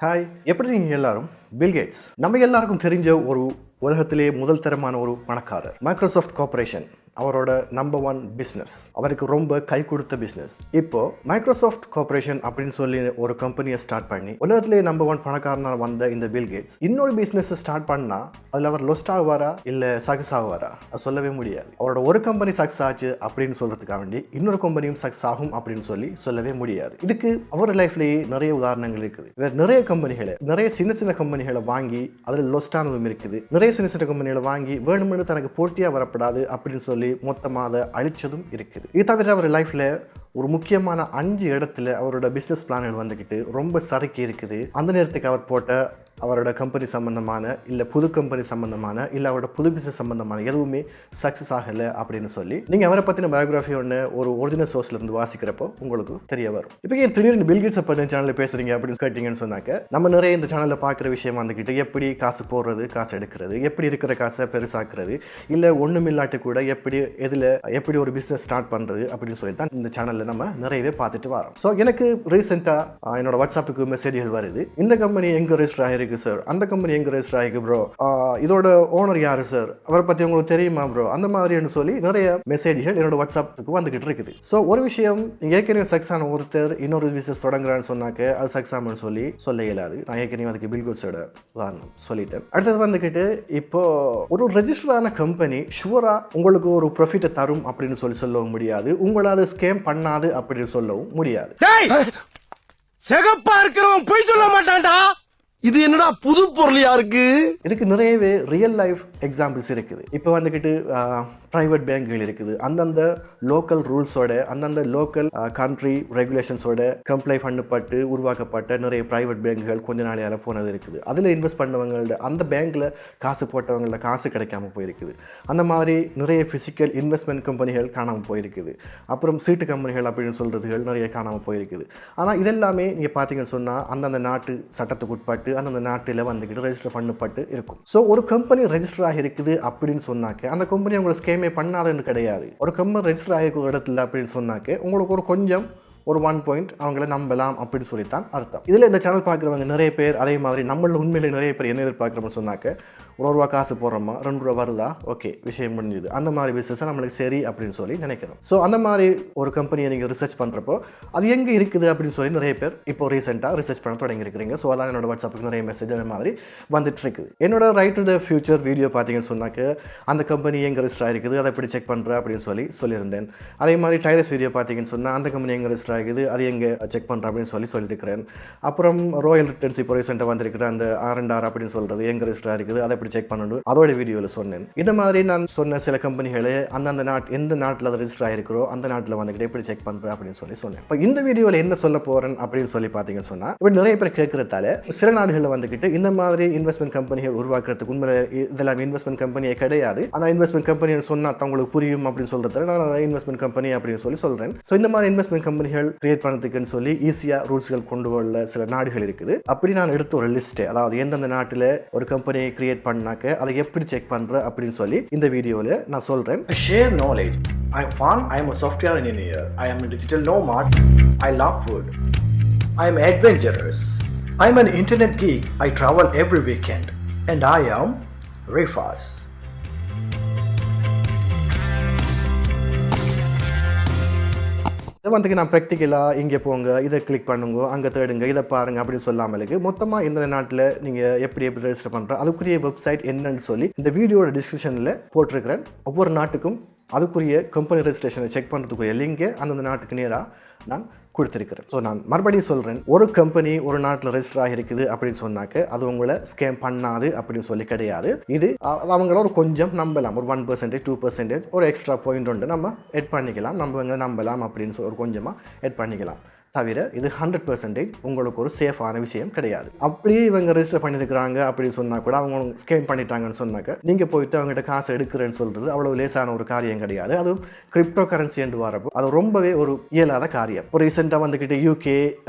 Hi, எப்படி நீங்கள் எல்லாரும்? பில் கேட்ஸ் நம்ம எல்லாருக்கும் தெரிஞ்ச ஒரு உலகத்திலே முதல் தரமான ஒரு பணக்காரர். மைக்ரோசாஃப்ட் கார்பரேஷன் அவரோட நம்பர் 1 பிஸ்னஸ். அவருக்கு ரொம்ப கை கொடுத்த பிஸ்னஸ். இப்போ மைக்ரோசாஃப்ட் கார்பரேஷன் அப்படின்னு சொல்லி ஒரு கம்பெனியை ஸ்டார்ட் பண்ணி உலகத்திலே நம்பர் 1 பணக்காரனாக வந்த இந்த பில் கேட்ஸ் இன்னொரு பிஸ்னஸ் ஸ்டார்ட் பண்ணா அதில் அவர் லொஸ்ட் ஆகுவாரா இல்லை சக்ஸஸ் ஆகுவாரா? அது சொல்லவே முடியாது. அவரோட ஒரு கம்பெனி சக்ஸஸ் ஆச்சு அப்படின்னு சொல்றதுக்காக வேண்டி இன்னொரு கம்பெனியும் சக்ஸஸ் ஆகும் அப்படின்னு சொல்லவே முடியாது. இதுக்கு அவர் லைஃப்லேயே நிறைய உதாரணங்கள் இருக்குது. இவர் நிறைய கம்பெனிகளை, நிறைய சின்ன சின்ன கம்பெனிகளை வாங்கி அதில் லொஸ்ட் ஆனதும் இருக்குது. நிறைய சின்ன சின்ன கம்பெனிகளை வாங்கி வேணுமென்று தனக்கு போட்டியாக வரப்படாது அப்படின்னு சொல்லி மொத்தமாக அழிச்சதும் இருக்குது. இது தவிர அவர் லைஃப்ல ஒரு முக்கியமான 5 இடத்துல அவரோட பிஸ்னஸ் பிளான்கள் வந்துக்கிட்டு ரொம்ப சறுக்கி இருக்குது. அந்த நேரத்துக்கு அவர் போட்ட அவரோட கம்பெனி சம்பந்தமான இல்லை புது கம்பெனி சம்பந்தமான இல்லை அவரோட புது பிஸ்னஸ் சம்பந்தமான எதுவுமே சக்ஸஸ் ஆகலை அப்படின்னு சொல்லி நீங்கள் அவரை பற்றின பயோகிராஃபி ஒன்று ஒரு ஒரிஜினல் சோர்ஸ்ல இருந்து வாசிக்கிறப்போ உங்களுக்கு தெரிய வரும். இப்போ ஏன் திடீர்னு பில் கேட்ஸை பற்றி சேனலில் பேசுறீங்க அப்படின்னு கேட்டீங்கன்னு சொன்னாக்க, நம்ம நிறைய இந்த சேனலில் பார்க்குற விஷயம் வந்துக்கிட்டு எப்படி காசு போடுறது, காசு எடுக்கிறது, எப்படி இருக்கிற காசை பெருசாக்குறது, இல்லை ஒன்றும் இல்லாட்டி கூட எப்படி ஒரு பிஸ்னஸ் ஸ்டார்ட் பண்ணுறது அப்படின்னு சொல்லி தான் இந்த சேனலில் நம்ம நிறையவே பார்த்துட்டு வரோம். ஸோ எனக்கு ரீசெண்டாக என்னோட வாட்ஸ்அப்புக்கு மெசேஜ்கள் வருது. இந்த கம்பெனி எங்கே ரெஜிஸ்டர் ஆகிருக்கு சார், அந்த கம்பெனி எங்க ரெஜிஸ்டர் ஆகிருக்கு ப்ரோ, இதோட ஓனர் யாரு சார், அவரை பத்தி உங்களுக்கு தெரியுமா ப்ரோ, அந்த மாதிரின்னு சொல்லி நிறைய மெசேஜ்கள் என்னோட வாட்ஸ்அப்புக்கு வந்துகிட்டு இருக்குது. ஸோ ஒரு விஷயம், ஏற்கனவே சக்ஸஸ் ஆன ஒருத்தர் இன்னொரு பிசினஸ் தொடங்குறான்னு சொன்னாக்க அது சக்ஸஸ் ஆகும்னு சொல்ல இயலாது. நான் ஏற்கனவே அதுக்கு பில் கேட்ஸோட உதாரணம் சொல்லிட்டேன். அடுத்தது வந்துக்கிட்டு இப்போ ஒரு ரெஜிஸ்டர் ஆன கம்பெனி ஷுவரா உங்களுக்கு ஒரு ப்ராஃபிட்டை தரும் அப்படின்னு சொல்லவும் முடியாது. உங்களால் ஸ்கேம் பண்ணாது அப்படின்னு சொல்லவும் முடியாது. சிகப்பா இருக்கிறவன் போய் சொல்ல மாட்டான்டா. இது என்னடா புது பொருளியா இருக்கு? இதுக்கு நிறையவே ரியல் லைஃப் எக்ஸாம்பிள்ஸ் இருக்குது. இப்போ வந்துக்கிட்டு ப்ரைவேட் பேங்குகள் இருக்குது. அந்தந்த லோக்கல் ரூல்ஸோட, அந்தந்த லோக்கல் கண்ட்ரி ரெகுலேஷன்ஸோட கம்ப்ளை பண்ணப்பட்டு உருவாக்கப்பட்ட நிறைய ப்ரைவேட் பேங்குகள் கொஞ்ச நாளையால் போனது இருக்குது. அதில் இன்வெஸ்ட் பண்ணவங்களோட, அந்த பேங்க்கில் காசு போட்டவங்களோட காசு கிடைக்காம போயிருக்குது. அந்த மாதிரி நிறைய ஃபிசிக்கல் இன்வெஸ்ட்மெண்ட் கம்பெனிகள் காணாமல் போயிருக்குது. அப்புறம் சீட்டு கம்பெனிகள் அப்படின்னு சொல்கிறதுகள் நிறைய காணாமல் போயிருக்குது. ஆனால் இதெல்லாமே நீங்கள் பார்த்தீங்கன்னு சொன்னால் அந்தந்த நாட்டு சட்டத்துக்கு உட்பட்டு அந்தந்த நாட்டில் வந்துக்கிட்டு ரெஜிஸ்டர் பண்ணப்பட்டு இருக்கும். ஸோ ஒரு கம்பெனி ரெஜிஸ்டர் ஆகிருக்குது அப்படின்னு சொன்னாக்க அந்த கம்பெனி உங்களை ஸ்கேமே பண்ணாதுன்னு கிடையாது. ஒரு கம்பெனி ரெஜிஸ்டர் ஆகிருக்க இடத்துல அப்படின்னு சொன்னாக்க உங்களுக்கு ஒரு கொஞ்சம் ஒரு 1 பாயிண்ட் அவங்கள நம்பலாம் அப்படின்னு சொல்லித்தான் அர்த்தம். இதில் இந்த சேனல் பார்க்குறவங்க நிறைய பேர் அதே மாதிரி நம்மள உண்மையிலே நிறைய பேர் என்ன எதிர்பார்க்குறோம்னு சொன்னாக்க, ₹1 காசு போடுறோமா, ₹2 வருதா, ஓகே விஷயம் முடிஞ்சுது, அந்த மாதிரி பிஸ்னஸ் நம்மளுக்கு சரி அப்படின்னு சொல்லி நினைக்கிறோம். ஸோ அந்த மாதிரி ஒரு கம்பெனியை நீங்கள் ரிசர்ச் பண்ணுறப்போ அது எங்கே இருக்குது அப்படின்னு சொல்லி நிறைய பேர் இப்போ ரீசெண்டாக ரிசர்ச் பண்ண தொடங்கியிருக்கிறீங்க. ஸோ அதான் என்னோட வாட்ஸ்அப்புக்கு நிறைய மெசேஜ் அந்த மாதிரி வந்துட்டு இருக்குது. என்னோட right to the future video பார்த்தீங்கன்னு சொன்னாக்க அந்த கம்பெனி எங்கே ரிஜிஸ்டர் ஆகிருக்குது, அதை எப்படி செக் பண்ணுற அப்படின்னு சொல்லியிருந்தேன். அதே மாதிரி டைரஸ் வீடியோ பார்த்தீங்கன்னு சொன்னால் அந்த கம்பெனி எங்கே ரிஜிஸ்டர் ஆகுது, அது எங்கே செக் பண்ணுறேன் அப்படின்னு சொல்லியிருக்கிறேன். அப்புறம் ராயல் ரிட்டர்ன்ஸ் இப்போ ரீசெண்டாக வந்திருக்கிற அந்த R&R அப்படின்னு சொல்கிறது எங்கே ரெஜிஸ்டர் இருக்குது, அதை எப்படி செக் பண்ணணும் அதோட வீடியோவில் சொன்னேன். இந்த மாதிரி நான் சொன்ன சில கம்பெனிகளை அந்தந்த எந்த நாட்டில் அதை ரெஜிஸ்டர் ஆகிருக்கிறோ அந்த நாட்டில் வந்துக்கிட்டு எப்படி செக் பண்ணுறேன் அப்படின்னு சொன்னேன். இப்போ இந்த வீடியோவில் என்ன சொல்ல போகிறேன் அப்படின்னு சொல்லி பார்த்தீங்கன்னு சொன்னால், இப்படி நிறைய பேர் கேட்குறதால சில நாடுகளில் வந்துக்கிட்டு இந்த மாதிரி இன்வெஸ்ட்மெண்ட் கம்பெனிகள் உருவாக்குறதுக்கு உண்மையில இதெல்லாம் இன்வெஸ்ட்மெண்ட் கம்பெனியே கிடையாது. ஆனால் இன்வெஸ்ட்மெண்ட் கம்பெனின்னு சொன்னால் உங்களுக்கு புரியும் அப்படின்னு சொல்கிறதால நான் இன்வெஸ்ட்மெண்ட் கம்பெனி அப்படின்னு சொல்கிறேன். ஸோ இந்த மாதிரி இன்வெஸ்ட்மெண்ட் கம்பெனிகள் கிரியேட் பண்ணதுக்குன்னு சொல்லி ஈஸியாக ரூல்ஸ்கள் கொண்டு வர சில நாடுகள் இருக்குது. அப்படி நான் எடுத்த ஒரு லிஸ்ட், அதாவது எந்தெந்த நாட்டில் ஒரு கம்பெனியை கிரியேட் பண்ணாக்க அதை எப்படி செக் பண்ற அப்படின்னு சொல்லி இந்த வீடியோவில் நான் சொல்றேன். Share knowledge. I'm fun. I'm a software engineer. I am a digital nomad. I love food. I'm adventurous. I'm an internet geek. I travel every weekend. And I am Riffaz. வந்துக்கு நான் ப்ராக்டிக்கலாக இங்கே போங்க, இதை கிளிக் பண்ணுங்க, அங்கே தேடுங்க, இதை பாருங்க அப்படின்னு சொல்லாமலுக்கு மொத்தமாக இந்த நாட்டில் நீங்கள் எப்படி ரெஜிஸ்டர் பண்ணுற அதுக்குரிய வெப்சைட் என்னன்னு சொல்லி இந்த வீடியோட டிஸ்கிரிப்ஷனில் போட்டிருக்கிறேன். ஒவ்வொரு நாட்டுக்கும் அதுக்குரிய கம்பெனி ரெஜிஸ்ட்ரேஷனை செக் பண்ணுறதுக்குரிய லிங்கை அந்தந்த நாட்டுக்கு நேராக நான் கொடுத்துருக்கிறேன். ஸோ நான் மறுபடியும் சொல்கிறேன், ஒரு கம்பெனி ஒரு நாட்டில் ரெஜிஸ்டர் ஆகிருக்குது அப்படின்னு சொன்னாக்க அது உங்களை ஸ்கேம் பண்ணாது அப்படின்னு சொல்லி கிடையாது. இது அவங்கள ஒரு கொஞ்சம் நம்பலாம், ஒரு 1%, 2% ஒரு எக்ஸ்ட்ரா பாயிண்ட் ஒன்று நம்ம எட் பண்ணிக்கலாம், நம்பலாம் அப்படின்னு சொல்லி ஒரு கொஞ்சமாக எட் பண்ணிக்கலாம். தவிர இது 100% உங்களுக்கு ஒரு சேஃபான விஷயம் கிடையாது. அப்படியே இவங்க ரெஜிஸ்டர் பண்ணியிருக்கிறாங்க அப்படின்னு சொன்னால் கூட அவங்க ஸ்கேம் பண்ணிட்டாங்கன்னு சொன்னாக்க நீங்கள் போயிட்டு அவங்ககிட்ட காசு எடுக்கிறேன்னு சொல்கிறது அவ்வளோ லேசான ஒரு காரியம் கிடையாது. அதுவும் கிரிப்டோ கரன்சி என்று வரப்போ அது ரொம்பவே ஒரு இயலாத காரியம். ஒரு ரீசெண்டாக வந்துக்கிட்டு UK,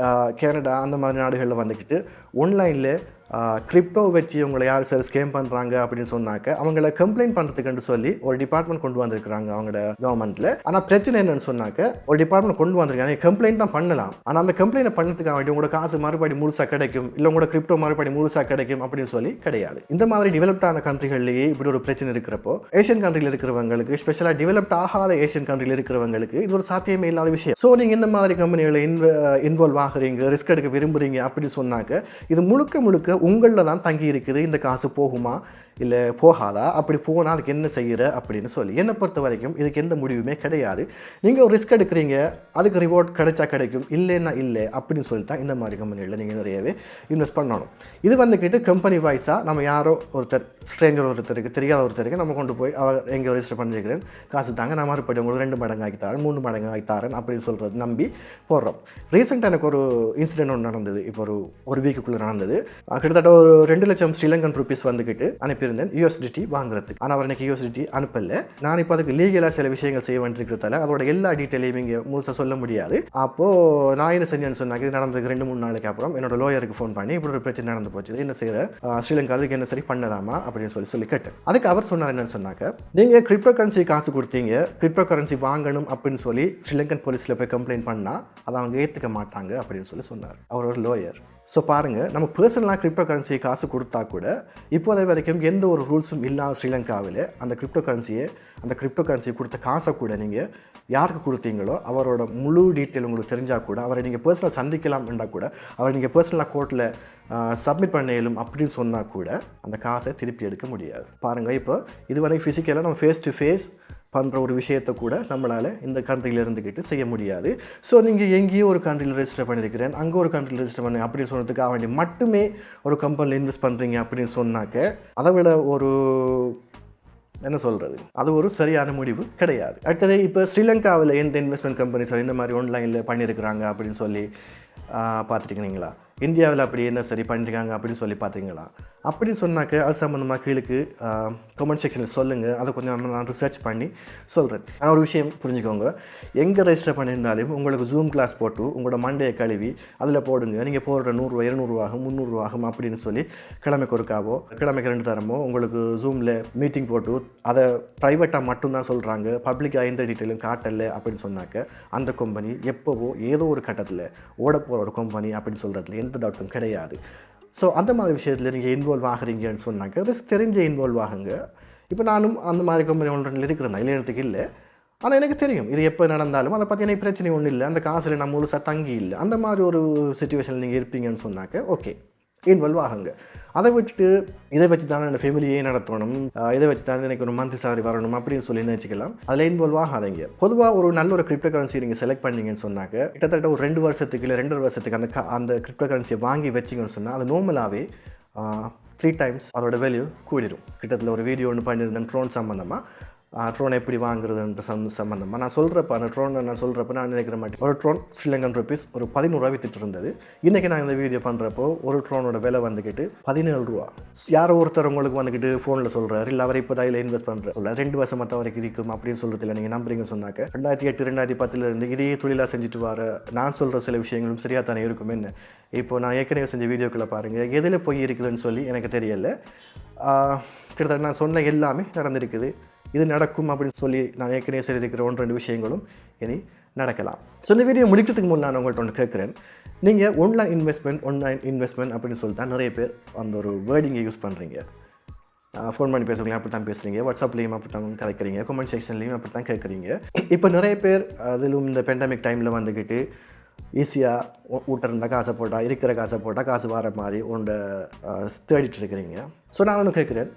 கனடா அந்த மாதிரி நாடுகளில் வந்துக்கிட்டு ஆன்லைனில் கிரிப்டோ வச்சு உங்களை யார் சார் ஸ்கேம் பண்ணுறாங்க அப்படின்னு சொன்னாக்க அவங்கள கம்ப்ளைண்ட் பண்ணுறதுக்குன்னு சொல்லி ஒரு டிபார்ட்மெண்ட் கொண்டு வந்திருக்கிறாங்க அவங்களோட கவர்மெண்ட்டில். ஆனால் பிரச்சனை என்னன்னு சொன்னாக்க ஒரு டிபார்ட்மெண்ட் கொண்டு வந்திருக்காங்க, கம்ப்ளைண்ட் தான் பண்ணலாம். ஆனால் அந்த கம்ப்ளைண்ட் பண்ணுறதுக்காக வேண்டி உங்களோட காசு மறுபடி முழுசாக கிடைக்கும், இல்லை உங்களோட கிரிப்டோ மறுபடி முழுசாக கிடைக்கும் அப்படின்னு சொல்லி கிடையாது. இந்த மாதிரி டெவலப்டான கண்ட்ரிகள்லேயே இப்படி ஒரு பிரச்சனை இருக்கிறப்போ ஏஷியன் கண்ட்ரியில் இருக்கிறவங்களுக்கு, ஸ்பெஷலாக டெவலப்ட் ஆகாத ஏஷியன் கண்ட்ரியில் இருக்கிறவங்களுக்கு இது ஒரு சாத்தியமே இல்லாத விஷயம். ஸோ நீங்கள் இந்த மாதிரி கம்பெனிகளை இன்வால்வ் ஆகுறீங்க, ரிஸ்க் எடுக்க விரும்புகிறீங்க அப்படின்னு சொன்னாக்க இது முழுக்க முழுக்க உங்களில் தான் தங்கி இருக்குது. இந்த காசு போகுமா இல்லை போகாதா, அப்படி போனால் அதுக்கு என்ன செய்கிற அப்படின்னு சொல்லி என்னை பொறுத்த வரைக்கும் இதுக்கு எந்த முடிவுமே கிடையாது. நீங்கள் ஒரு ரிஸ்க் எடுக்கிறீங்க, அதுக்கு ரிவார்ட் கிடைச்சா கிடைக்கும், இல்லைன்னா இல்லை அப்படின்னு சொல்லிட்டு தான் இந்த மாதிரி கம்பெனிகளில் நீங்கள் நிறையவே இன்வெஸ்ட் பண்ணணும். இது வந்துக்கிட்டு கம்பெனி வைஸாக நம்ம யாரோ ஒருத்தர் ஸ்ட்ரேஞ்சர் ஒருத்தருக்கு தெரியாத ஒருத்தருக்கு நம்ம கொண்டு போய் அவர் எங்கே ரெஜிஸ்டர் பண்ணிருக்கிறேன், காசு தாங்க, நான் மறுபடியும் உங்களுக்கு 2 மடங்கு ஆகித்தாரன் 3 மடங்கு ஆகித்தாரன் அப்படின்னு சொல்கிறது நம்பி போடுறோம். ரீசெண்டாக எனக்கு ஒரு இன்சிடென்ட் ஒன்று நடந்தது. இப்போ ஒரு வீக்குள்ளே நடந்தது. கிட்டத்தட்ட ஒரு 2 லட்சம் ஸ்ரீலங்கன் ருபீஸ் வந்துக்கிட்டு அனுப்பியிருந்தேன் USDT வாங்குறதுக்கு. ஆனால் அவர் எனக்கு USDT அனுப்பல. நான் இப்போ அதுக்கு லீகலாக சில விஷயங்கள் செய்ய வேண்டியிருக்கிறதால அதோட எல்லா டீட்டெயிலையும் இங்கே முழுசாக சொல்ல முடியாது. அப்போது நான் என்ன செஞ்சேன்னு சொன்னாங்க, இது நடந்ததுக்கு 2-3 நாளைக்கு அப்புறம் என்னோட லோயருக்கு ஃபோன் பண்ணி இப்படி ஒரு பிரச்சனை நடந்து போச்சு, என்ன செய்கிற, ஸ்ரீலங்காவுக்கு என்ன சரி பண்ணலாமா அப்படின்னு சொல்லி கேட்டேன். அதுக்கு அவர் சொன்னார் என்னன்னு சொன்னாக்க, நீங்கள் கிரிப்டோ கரன்சி காசு கொடுத்தீங்க, கிரிப்டோ கரன்சி வாங்கணும் அப்படின்னு சொல்லி ஸ்ரீலங்கன் போலீஸில் போய் கம்ப்ளைண்ட் பண்ணால் அதை அவங்க ஏற்றுக்க மாட்டாங்க அப்படின்னு சொன்னார். அவர் ஒரு லோயர். ஸோ பாருங்கள், நம்ம பர்சனலாக கிரிப்டோ கரன்சி காசு கொடுத்தா கூட இப்போதை வரைக்கும் எந்த ஒரு ரூல்ஸும் இல்லாத ஸ்ரீலங்காவில் அந்த கிரிப்டோ கரன்சியை கொடுத்த காசை கூட நீங்கள் யாருக்கு கொடுத்தீங்களோ அவரோட முழு டீட்டெயில் உங்களுக்கு தெரிஞ்சால் கூட அவரை நீங்கள் பர்சனலாக சந்திக்கலாம் என்றால் கூட அவரை நீங்கள் பர்சனலாக கோர்ட்டில் சப்மிட் பண்ண இயலும் அப்படின்னு சொன்னால் கூட அந்த காசை திருப்பி எடுக்க முடியாது. பாருங்கள், இப்போ இதுவரை ஃபிசிக்கலாக நம்ம ஃபேஸ் டு ஃபேஸ் பண்ணுற ஒரு விஷயத்தை கூட நம்மளால் இந்த கண்ட்ரியில் இருந்துக்கிட்டு செய்ய முடியாது. ஸோ நீங்கள் எங்கேயோ ஒரு கண்ட்ரியில் ரெஜிஸ்டர் பண்ணியிருக்கிறேன், அங்கே ஒரு கண்ட்ரியில் ரெஜிஸ்டர் பண்ணி அப்படின்னு சொன்னதுக்காக வேண்டி மட்டுமே ஒரு கம்பெனியில் இன்வெஸ்ட் பண்ணுறீங்க அப்படின்னு சொன்னாக்க அதை விட ஒரு என்ன சொல்கிறது, அது ஒரு சரியான முடிவு கிடையாது. அடுத்தது இப்போ ஸ்ரீலங்காவில் எந்த இன்வெஸ்ட்மெண்ட் கம்பெனிஸ் இந்த மாதிரி ஆன்லைனில் பண்ணியிருக்கிறாங்க அப்படின்னு சொல்லி பார்த்துருக்கீங்களா? இந்தியாவில் அப்படி என்ன சரி பண்ணியிருக்காங்க அப்படின்னு சொல்லி பார்த்தீங்களா? அப்படி சொன்னாக்க அது சம்மந்தமாக கீழுக்கு கமெண்ட் செக்ஷனில் சொல்லுங்கள். அதை கொஞ்சம் நான் ரிசர்ச் பண்ணி சொல்கிறேன். ஆனால் ஒரு விஷயம் புரிஞ்சுக்கோங்க, எங்கே ரெஜிஸ்டர் பண்ணியிருந்தாலும் உங்களுக்கு ஜூம் கிளாஸ் போட்டு உங்களோட மண்டையை கழுவி அதில் போடுங்க. நீங்கள் போடுற 100 ரூபா 200 ரூபாகும் 300 ரூபாகும் அப்படின்னு சொல்லி கிழமைக்கு ஒருக்காவோ கிழமைக்கு 2 தரமோ உங்களுக்கு ஜூமில் மீட்டிங் போட்டு அதை ப்ரைவேட்டாக மட்டும்தான் சொல்கிறாங்க, பப்ளிக்காக எந்த டீட்டெயிலும் காட்டலை அப்படின்னு சொன்னாக்க அந்த கம்பெனி எப்போவோ ஏதோ ஒரு கட்டத்தில் ஓட போகிற ஒரு கம்பெனி அப்படின்னு சொல்கிறதுல எந்த டவுட்டும் கிடையாது. ஸோ அந்த மாதிரி விஷயத்தில் நீங்கள் இன்வால்வ் ஆகிறீங்கன்னு சொன்னாக்க ரிஸ்க் தெரிஞ்ச இன்வால்வ் ஆகுங்க. இப்போ நானும் அந்த மாதிரி கம்பெனி ஒன்று இருக்கிறேன், இல்லைன்றதுக்கு இல்லை. ஆனால் எனக்கு தெரியும் இது எப்போ நடந்தாலும் அதை பற்றி எனக்கு பிரச்சனை ஒன்றும் இல்லை, அந்த காசில் நம்ம முழுசாக தங்கி இல்லை. அந்த மாதிரி ஒரு சுச்சுவேஷனில் நீங்கள் இருப்பீங்கன்னு சொன்னாக்க ஓகே, இன்வால்வ் ஆகுங்க. அதை வச்சுட்டு இதை வச்சு தானே என்னோடய ஃபேமிலியே நடத்தணும், இதை வச்சு தானே எனக்கு ஒரு மந்த்லி சாலரி வரணும் அப்படின்னு சொல்லி நினச்சிக்கலாம். அதில் இன்வால்வ் ஆகாதீங்க. பொதுவாக ஒரு நல்ல ஒரு கிரிப்டோ கரன்சி நீங்கள் செலக்ட் பண்ணீங்கன்னு சொன்னாக்க கிட்டத்தட்ட ஒரு 2 வருஷத்துக்கு இல்லை 2.5 வருஷத்துக்கு அந்த கிரிப்டோ கரன்சியை வாங்கி வச்சிங்கன்னு சொன்னால் அது நார்மலாகவே 3 டைம்ஸ் அதோட வேல்யூ கூடிடும். கிட்டத்தட்ட ஒரு வீடியோ ஒன்று பண்ணியிருந்தேன் ட்ரோன் சம்மந்தமாக, ட்ரோன் எப்படி வாங்குறதுன்ற சம்மந்தமாக நான் சொல்கிறப்ப அந்த ட்ரோனை நான் நினைக்கிற மாட்டேன். ஒரு ட்ரோன் ஸ்ரீலங்கன் ருபீஸ் ஒரு 11 ரூபா வித்துட்டு இருந்தது. இன்றைக்கி நான் இந்த வீடியோ பண்ணுறப்போ ஒரு ட்ரோனோட விலை வந்துக்கிட்டு 17 ரூபா. யாரோ ஒருத்தர் உங்களுக்கு வந்துக்கிட்டு ஃபோனில் சொல்கிறார், இல்லை அவர் இப்போ தான் இன்வெஸ்ட் பண்ணுற 2 வருஷம் மற்ற வரைக்கும் இருக்கும் அப்படின்னு சொல்கிறது இல்லை. நீங்கள் நம்புறீங்கன்னு சொன்னாக்க 2008 2010 இதே தொழிலாக செஞ்சுட்டு வர நான் சொல்கிற சில விஷயங்களும் சரியாக தானே இருக்கும். என்ன இப்போ நான் ஏற்கனவே செஞ்ச வீடியோக்களை பாருங்கள், எதில் போய் இருக்குதுன்னு சொல்லி எனக்கு தெரியலை. கிட்டத்தட்ட நான் சொன்ன எல்லாமே நடந்திருக்குது. இது நடக்கும் அப்படின்னு சொல்லி நான் ஏற்கனவே சொல்லியிருக்கிற 1-2 விஷயங்களும் இனி நடக்கலாம். ஸோ இந்த வீடியோ முடிக்கிறதுக்கு முன் நான் உங்கள்கிட்ட ஒன்று கேட்குறேன். நீங்கள் ஆன்லைன் இன்வெஸ்ட்மெண்ட் அப்படின்னு சொல்லி தான் நிறைய பேர் அந்த ஒரு வேர்டிங்கை யூஸ் பண்ணுறீங்க. ஃபோன் பண்ணி பேசுகிறீங்க, அப்படி தான் பேசுகிறீங்க, வாட்ஸ்அப்லேயும் அப்படி தான் கதைக்கிறீங்க, கமெண்ட் செக்ஷன்லேயும் அப்படி தான் கேட்குறீங்க. இப்போ நிறைய பேர் அதிலும் இந்த பெண்டமிக் டைமில் வந்துக்கிட்டு ஈஸியாக ஊட்டிருந்தால் காசை போட்டால் இருக்கிற காசை போட்டால் காசு வர மாதிரி ஒன்றை தேடிட்டு இருக்கிறீங்க. ஸோ நான் ஒன்று கேட்குறேன்,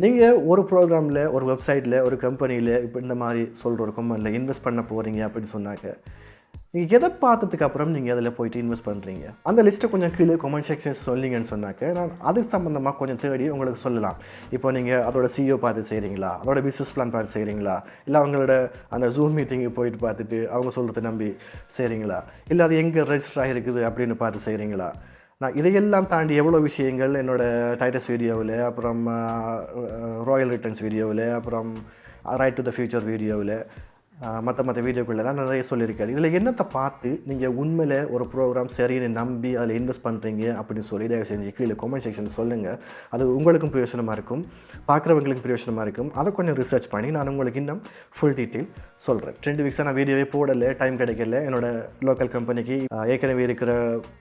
நீங்கள் ஒரு ப்ரோக்ராமில் ஒரு வெப்சைட்டில் ஒரு கம்பெனியில் இப்போ இந்த மாதிரி சொல்கிற ஒரு கம்பெனியில் இன்வெஸ்ட் பண்ண போகிறீங்க அப்படின்னு சொன்னாக்க நீங்கள் எதை பார்த்ததுக்கு அப்புறம் நீங்கள் அதில் போய்ட்டு இன்வெஸ்ட் பண்ணுறீங்க அந்த லிஸ்ட்டை கொஞ்சம் கீழே கமெண்ட் செக்ஷன் சொன்னீங்கன்னு சொன்னாக்க நான் அதுக்கு சம்மந்தமாக கொஞ்சம் தேடி உங்களுக்கு சொல்லலாம். இப்போ நீங்கள் அதோட CEO பார்த்து செய்கிறீங்களா, அதோட பிஸ்னஸ் பிளான் பார்த்து செய்கிறீங்களா, இல்லை அவங்களோட அந்த ஜூம் மீட்டிங்கு போயிட்டு பார்த்துட்டு அவங்க சொல்கிறத நம்பி செய்கிறீங்களா, இல்லை அது எங்கே ரெஜிஸ்டர் ஆகிருக்குது அப்படின்னு பார்த்து செய்கிறீங்களா. நான் இதையெல்லாம் தாண்டி எவ்வளோ விஷயங்கள் என்னோடய டைட்டஸ் வீடியோவில், அப்புறம் ராயல் ரிட்டர்ன்ஸ் வீடியோவில், அப்புறம் ரைட் டு த ஃபியூச்சர் வீடியோவில் மற்ற வீடியோக்குள்ளெல்லாம் நிறைய சொல்லியிருக்காரு. இதில் என்னத்தை பார்த்து நீங்கள் உண்மையில் ஒரு ப்ரோக்ராம் சரின்னு நம்பி அதில் இன்வெஸ்ட் பண்ணுறீங்க அப்படின்னு சொல்லி தயவு செஞ்சு கீழே கமெண்ட் செக்ஷன் சொல்லுங்கள். அது உங்களுக்கும் பிரயோஜனமாக இருக்கும், பார்க்குறவங்களுக்கும் பிரயோஜனமாக இருக்கும். அதை கொஞ்சம் ரிசர்ச் பண்ணி நான் உங்களுக்கு இன்னும் ஃபுல் டீட்டெயில் சொல்கிறேன். 2 வீக்ஸாக நான் வீடியோவே போடலை, டைம் கிடைக்கல. என்னோட லோக்கல் கம்பெனிக்கு ஏற்கனவே இருக்கிற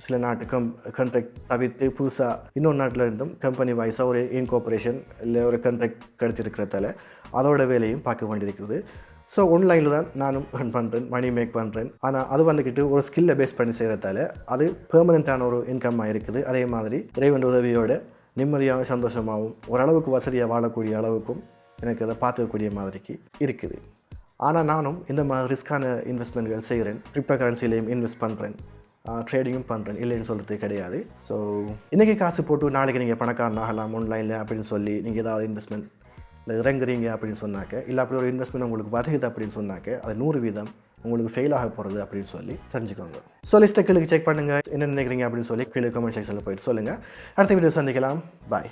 சில நாட்டு கான்ட்ராக்ட் தவிர்த்து புதுசாக இன்னொரு நாட்டில் இருந்தும் கம்பெனி வைஸாக ஒரு இன்கார்பரேஷன் இல்லை ஒரு கான்ட்ராக்ட் கிடச்சிருக்கிறதால அதோட வேலையும் பார்க்க வேண்டியிருக்குது. ஸோ ஆன்லைனில் தான் நானும் earn பண்ணுறேன், மணி மேக் பண்ணுறேன். ஆனால் அது வந்துக்கிட்டு ஒரு ஸ்கில்லை பேஸ் பண்ணி செய்கிறதால அது பெர்மனெண்ட்டான ஒரு இன்கம்மாக இருக்குது. அதே மாதிரி இறைவன் உதவியோட நிம்மதியாக சந்தோஷமாகவும் ஓரளவுக்கு வசதியாக வாழக்கூடிய அளவுக்கும் எனக்கு அதை பார்த்துக்கக்கூடிய மாதிரிக்கு இருக்குது. ஆனால் நானும் இந்த மாதிரி ரிஸ்க்கான இன்வெஸ்ட்மெண்ட்கள் செய்கிறேன். கிரிப்டோ கரன்சிலையும் இன்வெஸ்ட் பண்ணுறேன், ட்ரேடிங்கும் பண்ணுறேன், இல்லைன்னு சொல்கிறது கிடையாது. ஸோ இன்றைக்கி காசு போட்டு நாளைக்கு நீங்கள் பணக்காரன் ஆகலாம் ஆன்லைனில் அப்படின்னு சொல்லி நீங்கள் ஏதாவது இன்வெஸ்ட்மெண்ட் இல்லை இறங்குறீங்க அப்படின்னு சொன்னாக்க, இல்லை அப்படி ஒரு இன்வெஸ்ட்மெண்ட் உங்களுக்கு வருகுது அப்படின்னு சொன்னாக்க அது 100% உங்களுக்கு ஃபெயில் ஆக போகிறது அப்படின்னு சொல்லி தெரிஞ்சுக்கோங்க. ஸோ லிஸ்ட்டை கீழே செக் பண்ணுங்கள், என்ன நினைக்கிறீங்க அப்படின்னு சொல்லி கீழே கமெண்ட் செக்ஷனில் போயிட்டு சொல்லுங்கள். அடுத்த வீடியோ சந்திக்கலாம். பாய்.